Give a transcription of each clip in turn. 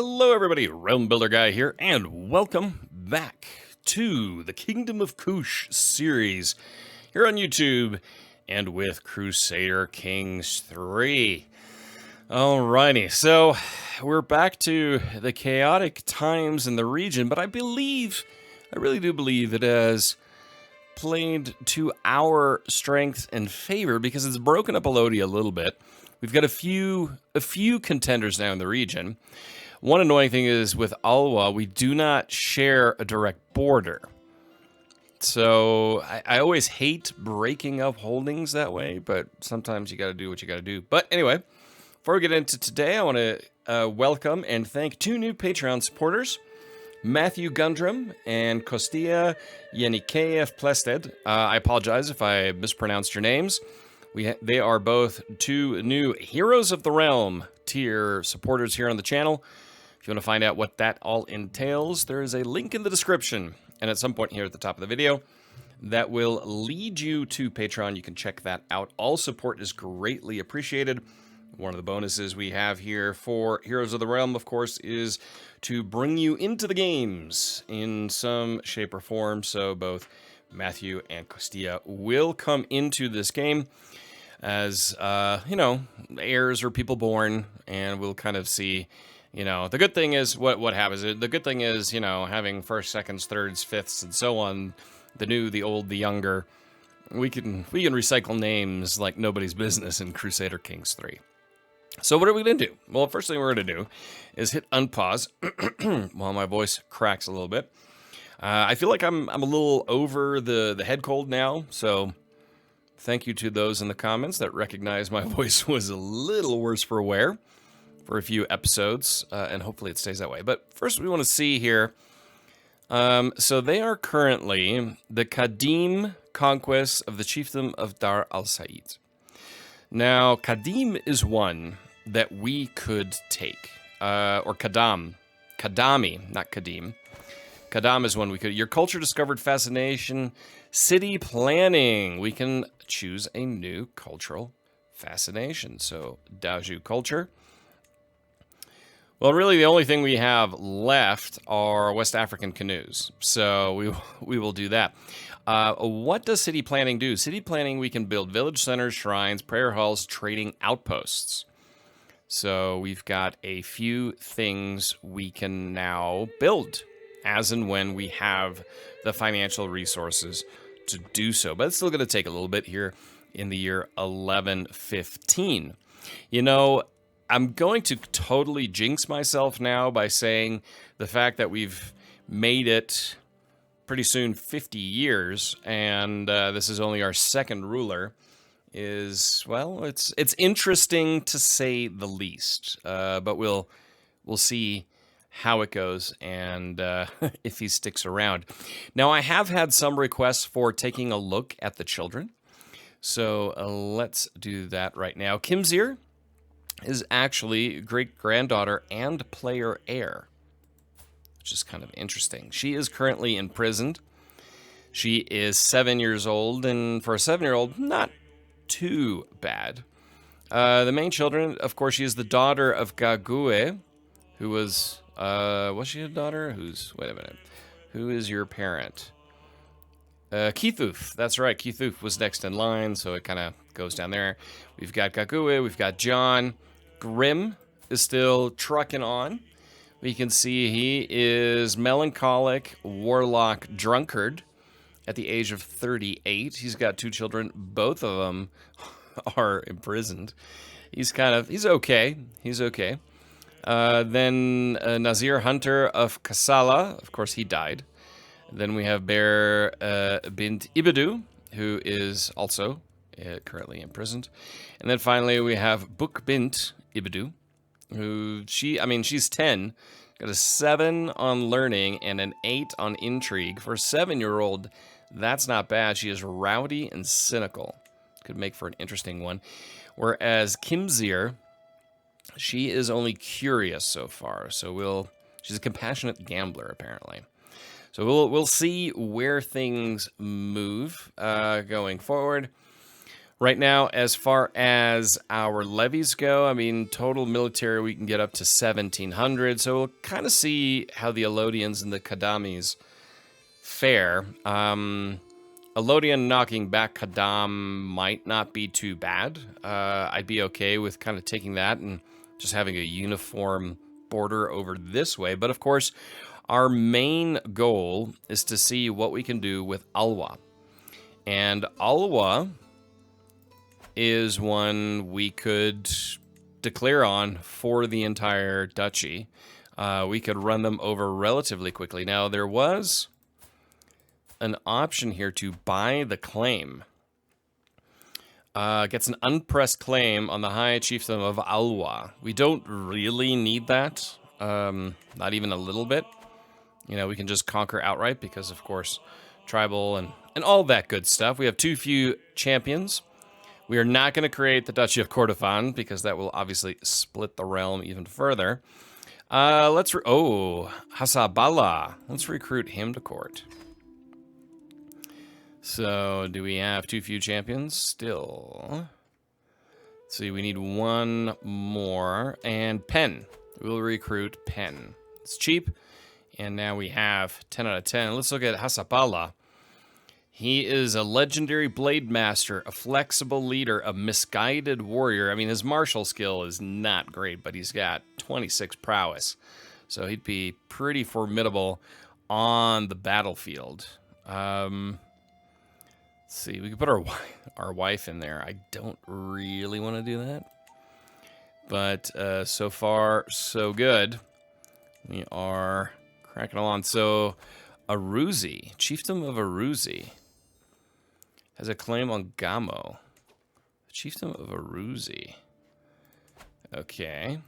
Hello everybody, Realm Builder Guy here, and welcome back to the Kingdom of Kush series here on YouTube and with Crusader Kings 3. Alrighty, so we're back to the chaotic times in the region, but I really do believe it has played to our strength and favor because it's broken up Alodia a little bit. We've got a few contenders now in the region. One annoying thing is with Alwa, we do not share a direct border. So I always hate breaking up holdings that way, but sometimes you got to do what you got to do. But anyway, before we get into today, I want to welcome and thank two new Patreon supporters, Matthew Gundrum and Kostia Yenikeyev Plested. I apologize if I mispronounced your names. They are both two new Heroes of the Realm tier supporters here on the channel. If you want to find out what that all entails, there is a link in the description and at some point here at the top of the video that will lead you to Patreon. You can check that out. All support is greatly appreciated. One of the bonuses we have here for Heroes of the Realm, of course, is to bring you into the games in some shape or form. So both Matthew and Kostia will come into this game as, heirs or people born, and we'll kind of see, the good thing is what happens. The good thing is, having first, seconds, thirds, fifths, and so on, the new, the old, the younger, we can recycle names like nobody's business in Crusader Kings 3. So what are we going to do? Well, first thing we're going to do is hit unpause while my voice cracks a little bit. I feel like I'm a little over the head cold now, so thank you to those in the comments that recognize my voice was a little worse for wear for a few episodes, and hopefully it stays that way. But first we want to see here, so they are currently the Qadim conquests of the chiefdom of Dar al-Said. Now, Qadim is one that we could take, or Qadami, not Qadim. Qadam is one we could. Your culture discovered fascination, city planning. We can choose a new cultural fascination. So, Daju culture. Well, really, the only thing we have left are West African canoes. So, we will do that. What does city planning do? City planning, we can build village centers, shrines, prayer halls, trading outposts. So we've got a few things we can now build as and when we have the financial resources to do so. But it's still going to take a little bit here in the year 1115. I'm going to totally jinx myself now by saying the fact that we've made it pretty soon 50 years, and this is only our second ruler, is, well, it's interesting to say the least. But we'll see how it goes and if he sticks around. Now, I have had some requests for taking a look at the children, so let's do that right now. Kimzir is actually great-granddaughter and player heir, which is kind of interesting. She is currently imprisoned. She is 7 years old, and for a 7-year-old, not too bad. The main children, of course, she is the daughter of Gague, who was she a daughter? Wait a minute. Who is your parent? Kithuf, that's right. Kithuf was next in line, so it kind of goes down there. We've got Gague, we've got John. Grim is still trucking on. We can see he is melancholic, warlock, drunkard at the age of 38. He's got two children. Both of them are imprisoned. He's okay. He's okay. Then Nazir Hunter of Kassala. Of course, he died. Then we have Bear bint Ibedu, who is also currently imprisoned. And then finally, we have Buk bint Ibedu, who she's 10, got a 7 on learning and an 8 on intrigue. For a 7-year-old, that's not bad. She is rowdy and cynical. Could make for an interesting one. Whereas Kimzir, she is only curious so far. So she's a compassionate gambler, apparently. So we'll see where things move going forward. Right now, as far as our levies go, I mean, total military, we can get up to 1,700. So we'll kind of see how the Alodians and the Kadamis fare. Alodia knocking back Kadam might not be too bad. I'd be okay with kind of taking that and just having a uniform border over this way. But of course, our main goal is to see what we can do with Alwa. And Alwa is one we could declare on for the entire duchy. We could run them over relatively quickly. Now, there was an option here to buy the claim. Gets an unpressed claim on the High Chiefdom of Alwa. We don't really need that. Not even a little bit. You know, we can just conquer outright because, of course, tribal and all that good stuff. We have too few champions. We are not going to create the Duchy of Kordofan because that will obviously split the realm even further. Hasabala. Let's recruit him to court. So, do we have too few champions? Still. Let's see, we need one more. And Pen. We'll recruit Pen. It's cheap. And now we have 10 out of 10. Let's look at Hasabala. He is a legendary blade master, a flexible leader, a misguided warrior. I mean, his martial skill is not great, but he's got 26 prowess. So he'd be pretty formidable on the battlefield. Let's see, we could put our wife in there. I don't really want to do that. But so far, so good. We are cracking along. So, Aruzi, Chiefdom of Aruzi, has a claim on Gamo. Chiefdom of Aruzi. Okay.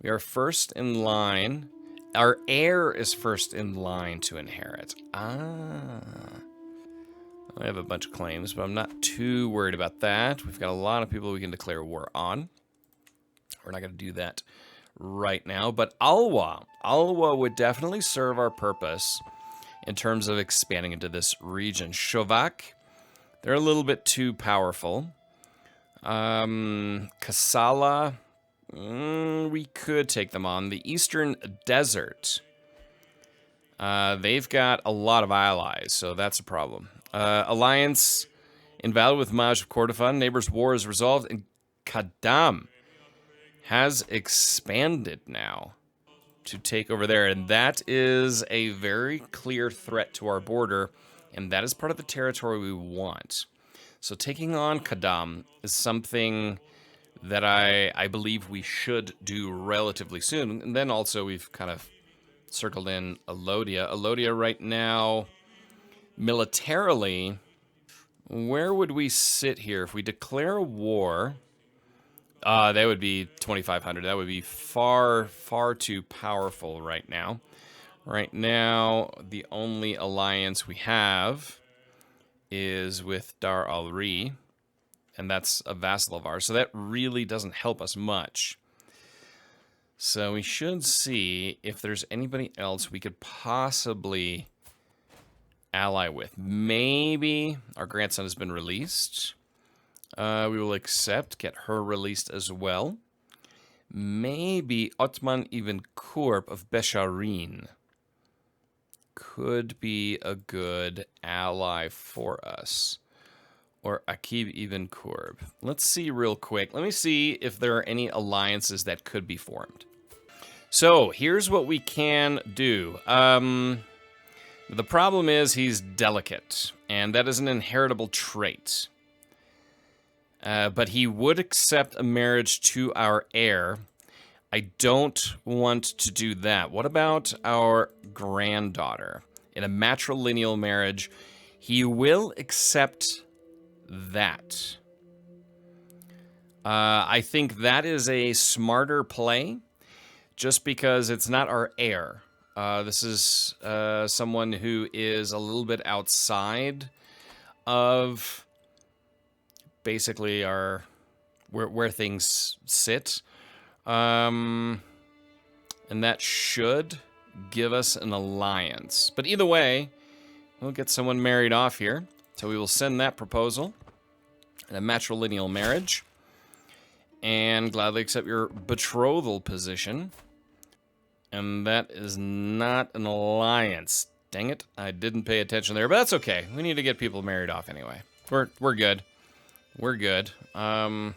We are first in line. Our heir is first in line to inherit. I have a bunch of claims, but I'm not too worried about that. We've got a lot of people we can declare war on. We're not going to do that right now. But Alwa would definitely serve our purpose in terms of expanding into this region. Shovak, they're a little bit too powerful. Kassala, we could take them on. The Eastern Desert, they've got a lot of allies, so that's a problem. Alliance invalid with Maj of Kordofan. Neighbors' war is resolved, and Kadam has expanded now to take over there, and that is a very clear threat to our border, and that is part of the territory we want. So taking on Kadam is something that I believe we should do relatively soon. And then also we've kind of circled in Alodia. Alodia right now, militarily, where would we sit here? If we declare a war, that would be 2,500. That would be far, far too powerful right now. Right now, the only alliance we have is with Dar al-Ri, and that's a vassal of ours, so that really doesn't help us much. So we should see if there's anybody else we could possibly ally with. Maybe our grandson has been released. We will accept, get her released as well. Maybe Otman Ibn Kurb of Besharin could be a good ally for us. Or Akib Ibn Kurb. Let's see real quick. Let me see if there are any alliances that could be formed. So, here's what we can do. The problem is he's delicate, and that is an inheritable trait. But he would accept a marriage to our heir. I don't want to do that. What about our granddaughter? In a matrilineal marriage, he will accept that. I think that is a smarter play, just because it's not our heir. This is someone who is a little bit outside of basically our where things sit. And that should give us an alliance. But either way, we'll get someone married off here. So we will send that proposal. a matrilineal marriage. And gladly accept your betrothal position. And that is not an alliance. Dang it, I didn't pay attention there, but that's okay. We need to get people married off anyway. We're good. We're good. Oh.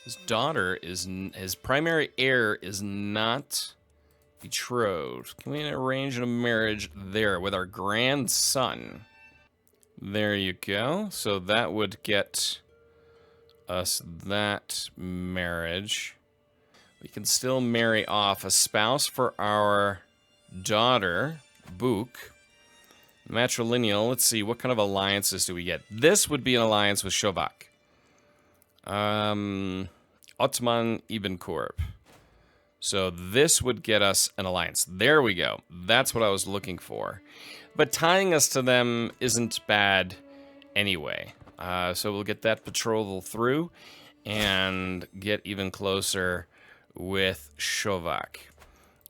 His daughter is... His primary heir is not betrothed. Can we arrange a marriage there with our grandson? There you go. So that would get us that marriage. We can still marry off a spouse for our daughter, Book. Matrilineal, let's see, what kind of alliances do we get? This would be an alliance with Shovak. Ottoman Ibn Kurb. So this would get us an alliance. There we go. That's what I was looking for. But tying us to them isn't bad anyway. So we'll get that betrothal through and get even closer with Shovak.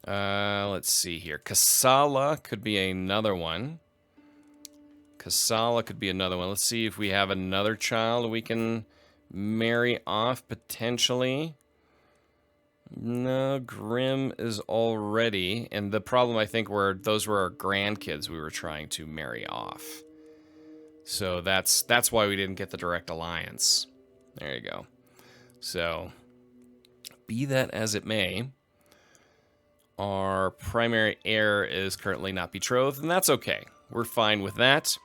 Let's see here. Kassala could be another one. Kassala could be another one. Let's see if we have another child we can marry off potentially. No, Grim is already. And the problem, I think, those were our grandkids we were trying to marry off. So that's why we didn't get the direct alliance. There you go. So, be that as it may, our primary heir is currently not betrothed, and that's okay. We're fine with that.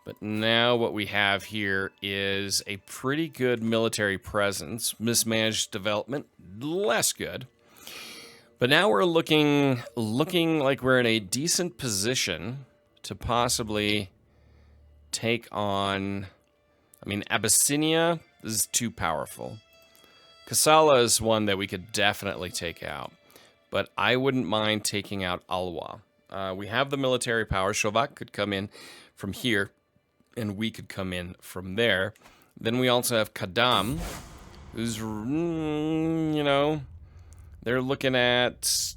But now what we have here is a pretty good military presence. Mismanaged development, less good. But now we're looking like we're in a decent position to possibly take on... I mean, Abyssinia is too powerful. Kassala is one that we could definitely take out. But I wouldn't mind taking out Alwa. We have the military power. Shovak could come in from here, and we could come in from there. Then we also have Kadam, who's, you know, they're looking at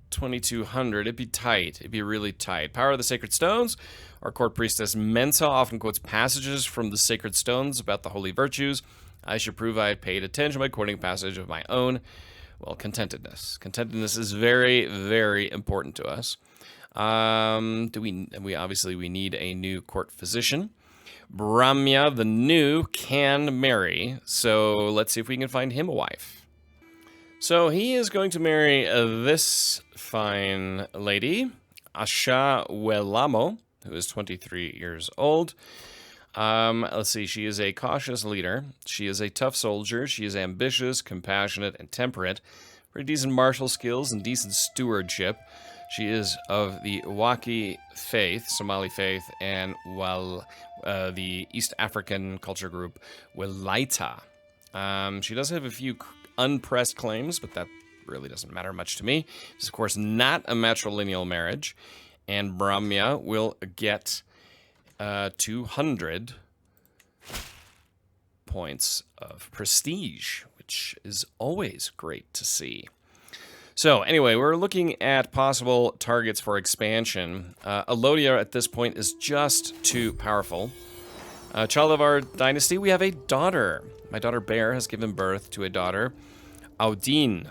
2,200. It'd be tight. It'd be really tight. Power of the Sacred Stones. Our court priestess Mensa often quotes passages from the Sacred Stones about the holy virtues. I should prove I had paid attention by quoting a passage of my own. Well, contentedness. Contentedness is very, very important to us. We obviously need a new court physician. Brahmya, the new, can marry. So let's see if we can find him a wife. So he is going to marry this fine lady, Asha Welamo, who is 23 years old. Let's see, she is a cautious leader. She is a tough soldier. She is ambitious, compassionate, and temperate. Pretty decent martial skills and decent stewardship. She is of the Waki faith, Somali faith, and the East African culture group, Welaita. She does have a few unpressed claims, but that really doesn't matter much to me. It's, of course, not a matrilineal marriage. And Brahmya will get 200 points of prestige, which is always great to see. So anyway, we're looking at possible targets for expansion. Alodia at this point is just too powerful. Child of our dynasty, we have a daughter. My daughter Bear has given birth to a daughter. Audin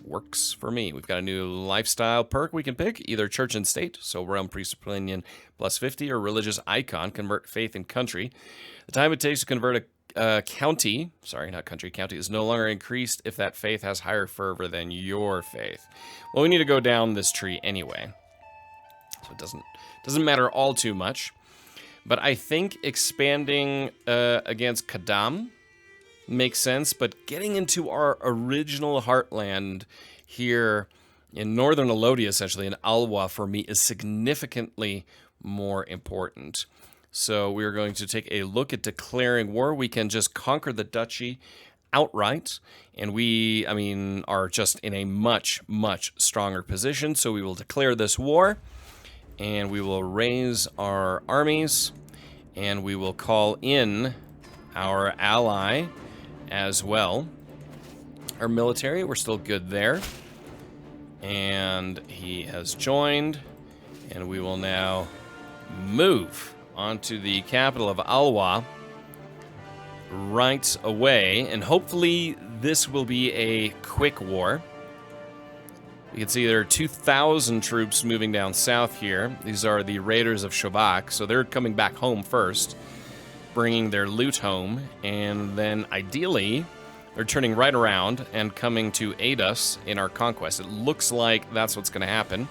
works for me. We've got a new lifestyle perk we can pick, either church and state, so realm priest opinion plus 50, or religious icon, convert faith and country. The time it takes to convert a county, sorry, not country, county, is no longer increased if that faith has higher fervor than your faith. Well, we need to go down this tree anyway, so it doesn't matter all too much. But I think expanding against Kadam makes sense, but getting into our original heartland here in northern Alodia, essentially, in Alwa, for me, is significantly more important. So we're going to take a look at declaring war. We can just conquer the duchy outright, and we, are just in a much, much stronger position. So we will declare this war, and we will raise our armies, and we will call in our ally as well. Our military, we're still good there. And he has joined, and we will now move onto the capital of Alwa right away, and hopefully this will be a quick war. You can see there are 2,000 troops moving down south here. These are the Raiders of Shavak, so they're coming back home first, bringing their loot home, and then ideally they're turning right around and coming to aid us in our conquest. It looks like that's what's going to happen.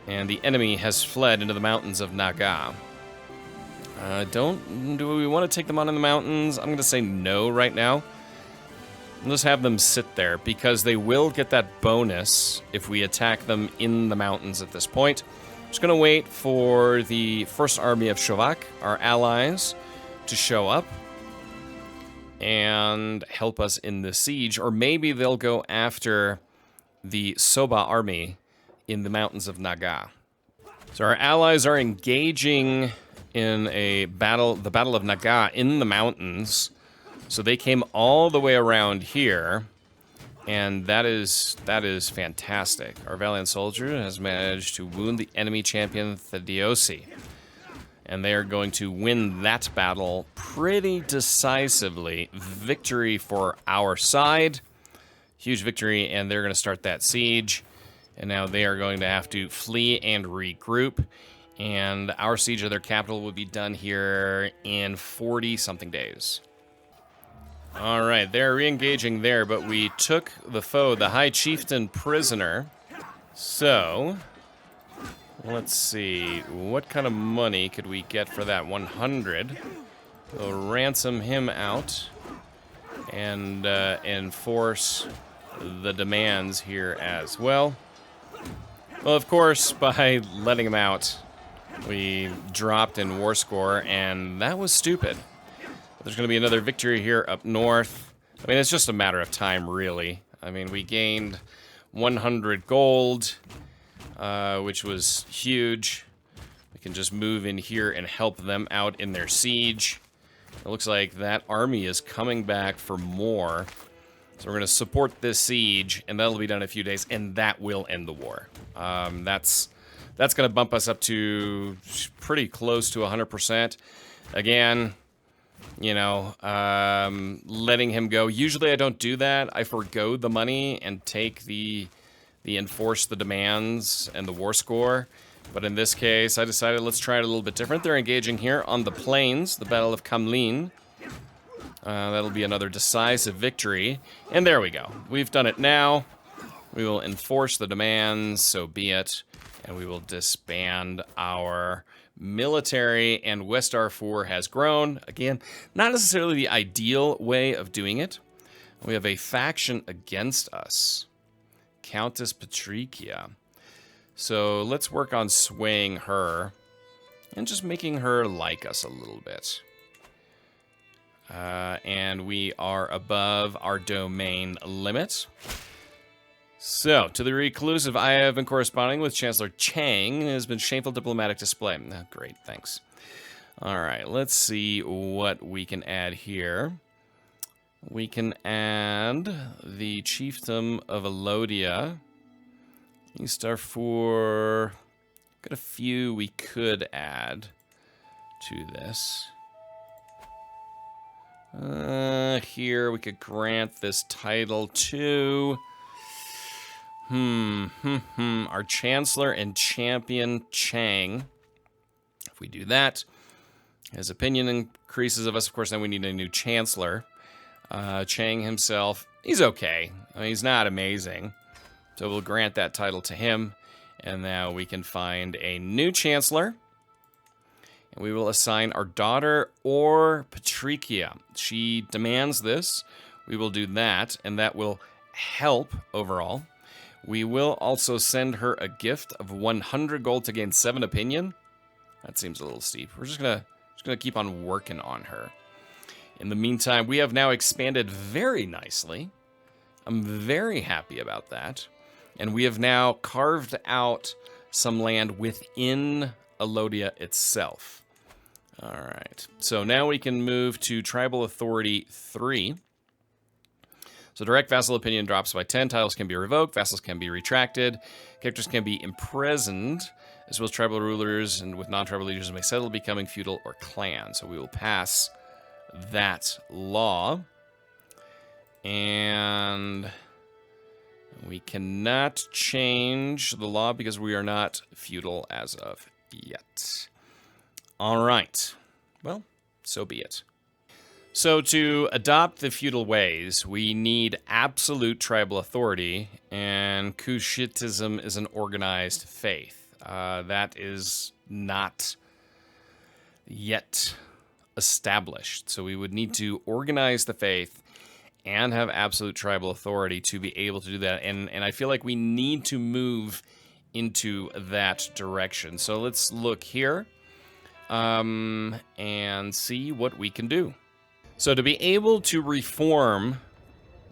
And the enemy has fled into the mountains of Naga. Do we want to take them on in the mountains? I'm going to say no right now. Let's have them sit there, because they will get that bonus if we attack them in the mountains at this point. Just going to wait for the first army of Shavak, our allies, to show up and help us in the siege. Or maybe they'll go after the Soba army in the mountains of Naga. So our allies are engaging in a battle, the Battle of Naga, in the mountains. So they came all the way around here, and that is fantastic. Our valiant soldier has managed to wound the enemy champion Thediosi, and they are going to win that battle pretty decisively. Victory for our side, huge victory, and they're going to start that siege. And now they are going to have to flee and regroup, and our siege of their capital will be done here in 40-something days. All right, they're re-engaging there, but we took the foe, the High Chieftain, prisoner. So, let's see, what kind of money could we get for that? 100. We'll ransom him out and enforce the demands here as well. Well, of course, by letting him out, we dropped in war score, and that was stupid. There's going to be another victory here up north. I mean, it's just a matter of time, really. I mean, we gained 100 gold, which was huge. We can just move in here and help them out in their siege. It looks like that army is coming back for more. So we're going to support this siege, and that'll be done in a few days, and that will end the war. That's going to bump us up to pretty close to 100%. Again, you know, letting him go. Usually I don't do that. I forgo the money and take the enforce the demands and the war score. But in this case, I decided let's try it a little bit different. They're engaging here on the plains, the Battle of Kamlin. That'll be another decisive victory. And there we go. We've done it now. We will enforce the demands, so be it. And we will disband our military, and West Darfur has grown. Again, not necessarily the ideal way of doing it. We have a faction against us, Countess Patricia. So let's work on swaying her and just making her like us a little bit. And we are above our domain limit. So, to the reclusive, I have been corresponding with Chancellor Chang. It has been shameful diplomatic display. Oh, great, thanks. All right, let's see what we can add here. We can add the Chiefdom of Alodia. East Darfur. Got a few we could add to this. Here we could grant this title to our Chancellor and Champion Chang. If we do that, his opinion increases of us. Of course, then we need a new Chancellor. Chang himself, he's okay. I mean, he's not amazing. So we'll grant that title to him. And now we can find a new Chancellor. And we will assign our daughter or Patricia. She demands this. We will do that, and that will help overall. We will also send her a gift of 100 gold to gain 7 opinion. That seems a little steep. We're just gonna keep on working on her. In the meantime, we have now expanded very nicely. I'm very happy about that. And we have now carved out some land within Alodia itself. All right, so now we can move to Tribal Authority 3. So So direct vassal opinion drops by 10. Titles can be revoked. Vassals can be retracted. Characters can be imprisoned, as well as tribal rulers and with non-tribal leaders may settle, becoming feudal or clan. So we will pass that law. And we cannot change the law because we are not feudal as of yet. All right. Well, so be it. So to adopt the feudal ways, we need absolute tribal authority, and Kushitism is an organized faith. That is not yet established. So we would need to organize the faith and have absolute tribal authority to be able to do that. And I feel like we need to move into that direction. So let's look here and see what we can do. So to be able to reform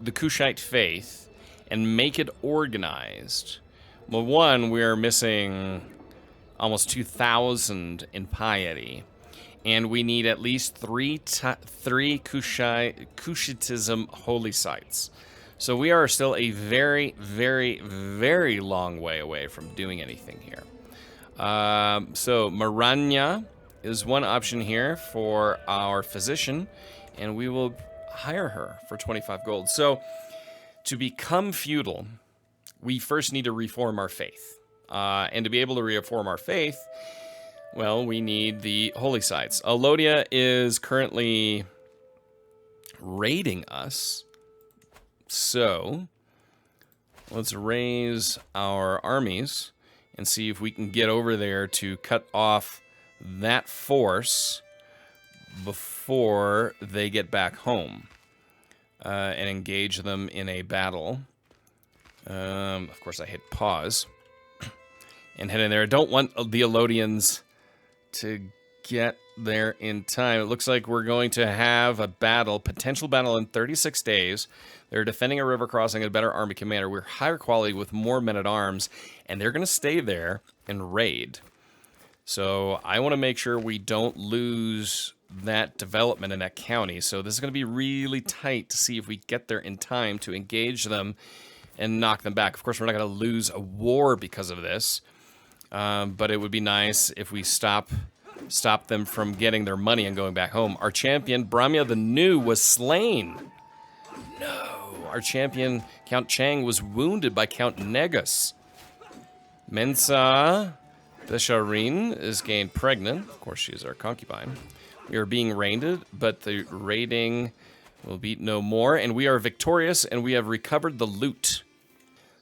the Kushite faith and make it organized, well, one, we're missing almost 2,000 in piety. And we need at least three Kushitism holy sites. So we are still a very, very, very long way away from doing anything here. So Maranya is one option here for our physician, and we will hire her for 25 gold. So to become feudal, we first need to reform our faith. And to be able to reform our faith, well, we need the holy sites. Alodia is currently raiding us. So let's raise our armies and see if we can get over there to cut off that force before they get back home and engage them in a battle. Of course, I hit pause and head in there. I don't want the Alodians to get there in time. It looks like we're going to have a battle, potential battle in 36 days. They're defending a river crossing, a better army commander. We're higher quality with more men-at-arms, and they're going to stay there and raid. So I want to make sure we don't lose that development in that county. So this is going to be really tight to see if we get there in time to engage them and knock them back. Of course, we're not going to lose a war because of this. But it would be nice if we stop them from getting their money and going back home. Our champion, Brahmya the New, was slain. No. Our champion, Count Chang, was wounded by Count Negus. Mensa Besharin is gained pregnant. Of course, she is our concubine. We are being raided, but the raiding will beat no more. And we are victorious, and we have recovered the loot.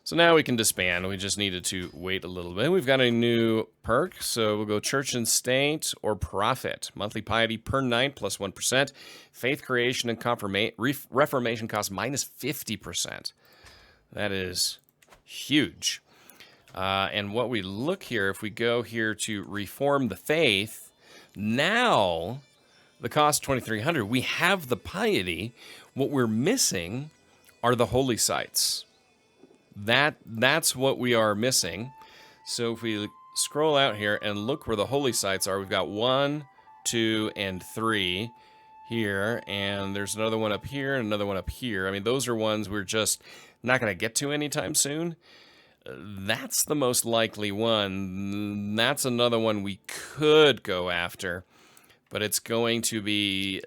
So now we can disband. We just needed to wait a little bit. We've got a new perk, so we'll go Church and State or Prophet. Monthly piety per night plus 1%. Faith creation and reformation cost minus 50%. That is huge. And what we look here, if we go here to reform the faith, now the cost 2,300. We have the piety. What we're missing are the holy sites. That's what we are missing. So if we scroll out here and look where the holy sites are, we've got 1, 2, and 3 here, and there's another one up here and another one up here. I mean, those are ones we're just not going to get to anytime soon. That's the most likely one. That's another one we could go after, but it's going to be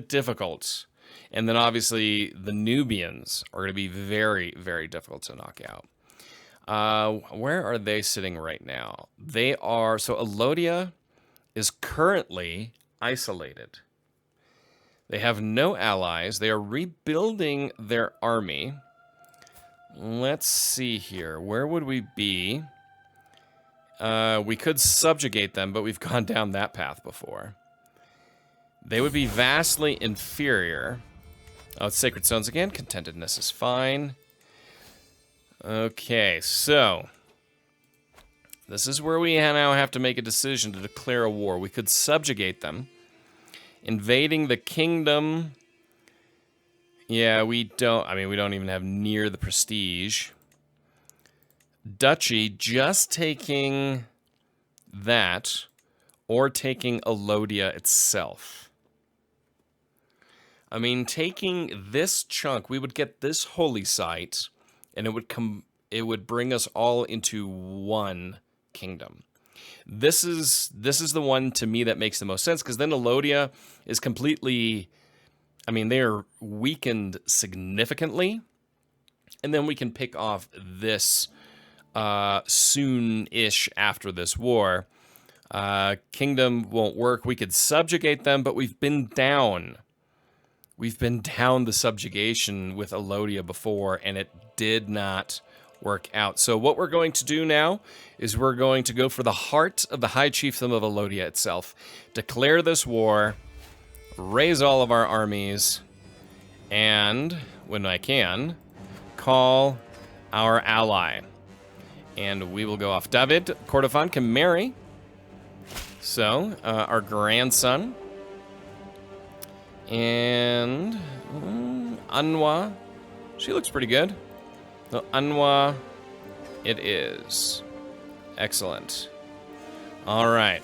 difficult. And then obviously the Nubians are going to be very, very difficult to knock out. Where are they sitting right now? They are, so Alodia is currently isolated. They have no allies. They are rebuilding their army. Let's see here. Where would we be? We could subjugate them, but we've gone down that path before. They would be vastly inferior. Oh, it's Sacred Stones again. Contentedness is fine. Okay, so this is where we now have to make a decision to declare a war. We could subjugate them. Invading the kingdom. Yeah, we don't even have near the prestige. Duchy, just taking that or taking Alodia itself. I mean, taking this chunk, we would get this holy site, and it would bring us all into one kingdom. This is the one to me that makes the most sense, because then Alodia is completely, I mean, they're weakened significantly, and then we can pick off this soon-ish after this war. Kingdom won't work. We could subjugate them, but we've been down. We've been down the subjugation with Alodia before, and it did not work out. So what we're going to do now is we're going to go for the heart of the High Chiefdom of Alodia itself. Declare this war, raise all of our armies, and, when I can, call our ally. And we will go off. David Kordofan can marry. So, our grandson. And Anwa, she looks pretty good. So Anwa, it is. Excellent. All right.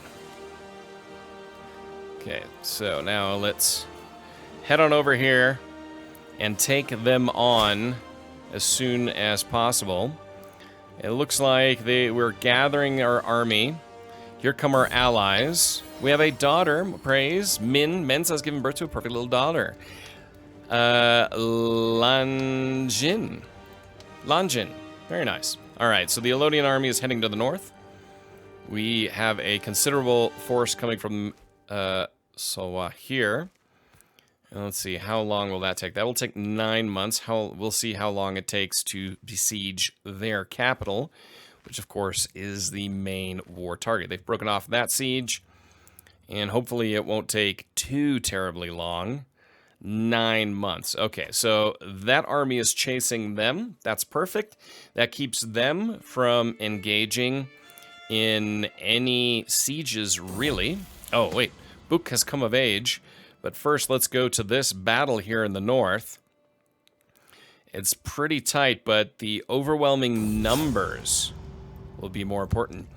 Okay, so now let's head on over here and take them on as soon as possible. It looks like we're gathering our army. Here come our allies. We have a daughter, praise. Mensa has given birth to a perfect little daughter. Lanjin. Very nice. All right, so the Alodian army is heading to the north. We have a considerable force coming from Salwa here. And let's see, how long will that take? That will take 9 months. We'll see how long it takes to besiege their capital, which of course is the main war target. They've broken off that siege, and hopefully it won't take too terribly long. 9 months. Okay, so that army is chasing them. That's perfect. That keeps them from engaging in any sieges, really. Oh, wait. Book has come of age. But first, let's go to this battle here in the north. It's pretty tight, but the overwhelming numbers will be more important.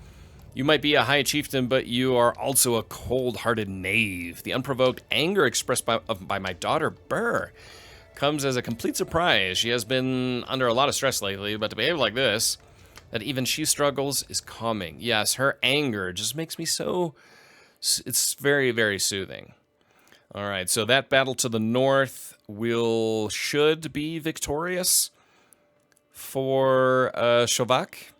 You might be a high chieftain, but you are also a cold-hearted knave. The unprovoked anger expressed by my daughter, Burr, comes as a complete surprise. She has been under a lot of stress lately, but to behave like this, that even she struggles, is calming. Yes, her anger just makes me so... It's very, very soothing. All right, so that battle to the north should be victorious for Shovak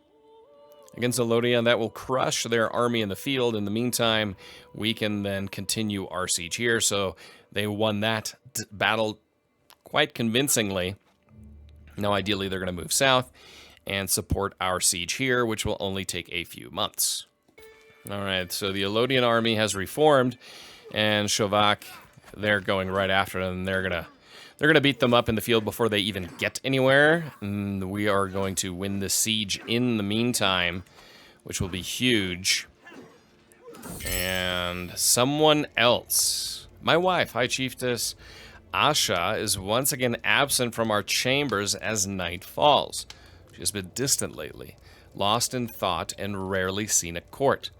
against Alodia, and that will crush their army in the field. In the meantime, we can then continue our siege here. So they won that battle quite convincingly. Now, ideally, they're going to move south and support our siege here, which will only take a few months. All right, so the Alodian army has reformed, and Shovak, they're going right after them. They're gonna beat them up in the field before they even get anywhere. And we are going to win the siege in the meantime, which will be huge. And someone else, my wife, High Chiefess Asha, is once again absent from our chambers as night falls. She has been distant lately, lost in thought, and rarely seen at court.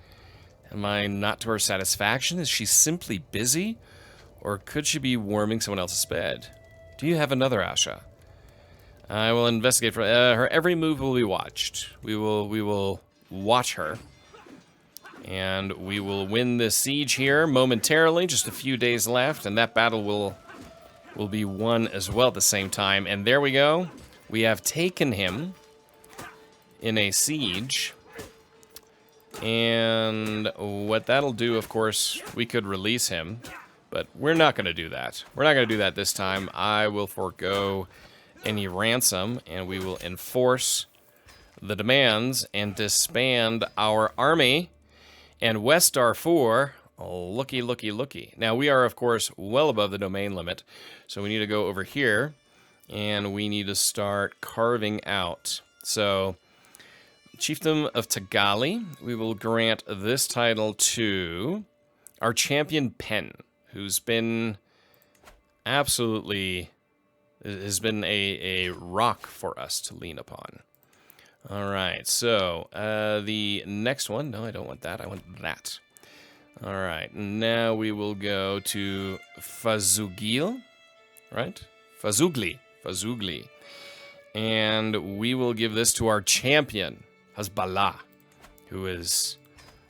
Am I not to her satisfaction? Is she simply busy? Or could she be warming someone else's bed? Do you have another Asha? I will investigate for her. Every move will be watched. We will watch her. And we will win this siege here momentarily. Just a few days left, and that battle will be won as well at the same time. And there we go. We have taken him in a siege. And what that'll do, of course, we could release him, but we're not going to do that. We're not going to do that this time. I will forego any ransom, and we will enforce the demands and disband our army. And West Darfur, looky, looky, looky. Now, we are, of course, well above the domain limit, so we need to go over here, and we need to start carving out. So... Chiefdom of Tagali, we will grant this title to our champion Pen, who's been absolutely, has been a rock for us to lean upon. All right, so the next one, no, I don't want that, I want that. All right, now we will go to Fazugil. right? Fazugli. Fazugli. And we will give this to our champion, Hasbala, who is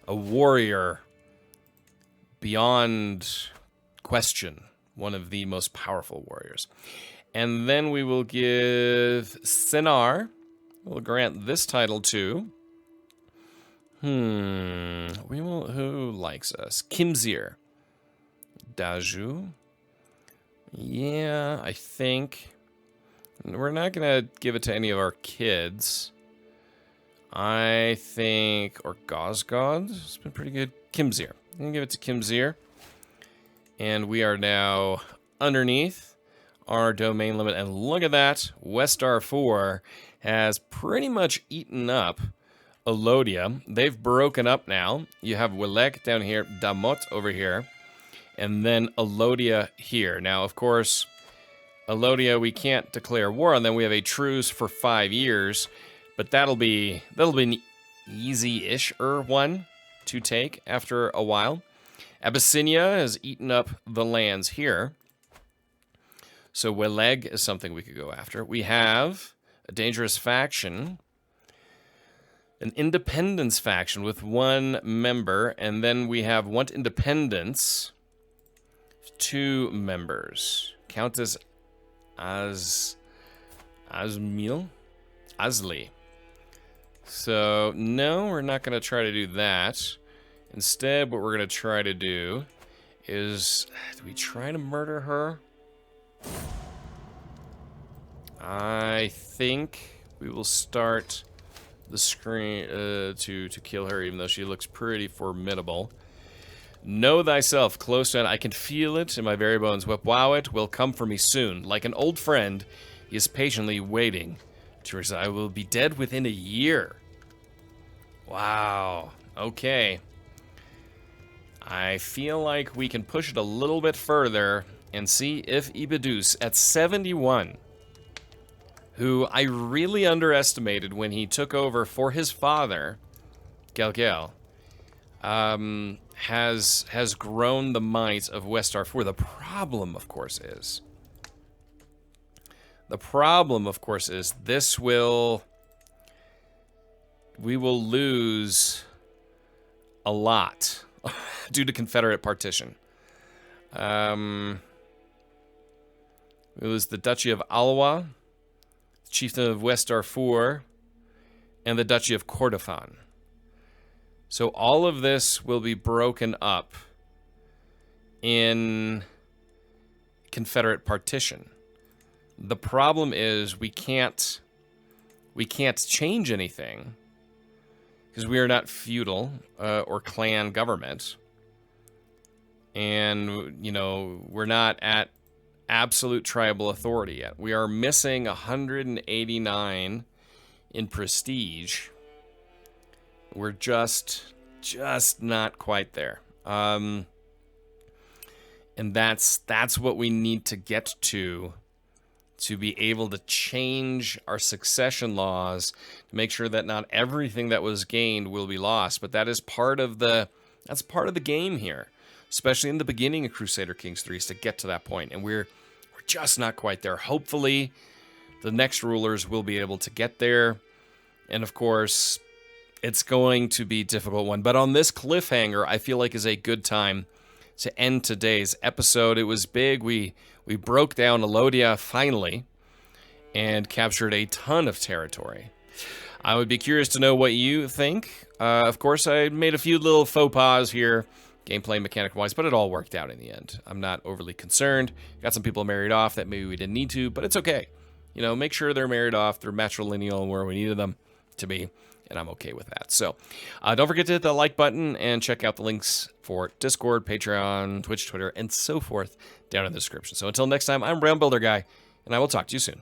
a warrior beyond question, one of the most powerful warriors. And then we will give Sinar, we'll grant this title to, who likes us? Kimzir. Daju. Yeah, I think. We're not going to give it to any of our kids. I think, or Gosgod, it's been pretty good. Kimzir. I'm going to give it to Kimzir. And we are now underneath our domain limit. And look at that. West Darfur has pretty much eaten up Alodia. They've broken up now. You have Welek down here, Damot over here, and then Alodia here. Now, of course, Alodia, we can't declare war on them. We have a truce for 5 years, but that'll be an easy-ish one to take after a while. Abyssinia has eaten up the lands here. So Weleg is something we could go after. We have a dangerous faction, an independence faction with 1 member, and then we have want independence, 2 members. Countess Asli. So no, we're not going to try to do that. Instead, what we're going to try to do is, do we try to murder her? I think we will start the screen to kill her, even though she looks pretty formidable. Know thyself, close to it. I can feel it in my very bones. Wepwawit will come for me soon. Like an old friend, he is patiently waiting. I will be dead within a year. Wow. Okay. I feel like we can push it a little bit further and see if Ibidus at 71, who I really underestimated when he took over for his father, Gelgel, has grown the might of West Darfur. The problem, of course, is we will lose a lot due to Confederate partition. We lose the Duchy of Alwa, the Chieftain of West Darfur, and the Duchy of Kordofan. So all of this will be broken up in Confederate partition. The problem is we can't change anything because we are not feudal or clan government. And, you know, we're not at absolute tribal authority yet. We are missing 189 in prestige. We're just not quite there. And that's what we need to get to be able to change our succession laws to make sure that not everything that was gained will be lost. But that is part of the game here, especially in the beginning of Crusader Kings 3, is to get to that point. And we're just not quite there. Hopefully, the next rulers will be able to get there. And of course, it's going to be a difficult one. But on this cliffhanger, I feel like is a good time to end today's episode. It was big. We broke down Alodia finally and captured a ton of territory. I would be curious to know what you think. Of course, I made a few little faux pas here, gameplay mechanic-wise, but it all worked out in the end. I'm not overly concerned. Got some people married off that maybe we didn't need to, but it's okay. You know, make sure they're married off, they're matrilineal and where we needed them to be, and I'm okay with that. So don't forget to hit the like button and check out the links for Discord, Patreon, Twitch, Twitter, and so forth down in the description. So until next time, I'm Brown Builder Guy, and I will talk to you soon.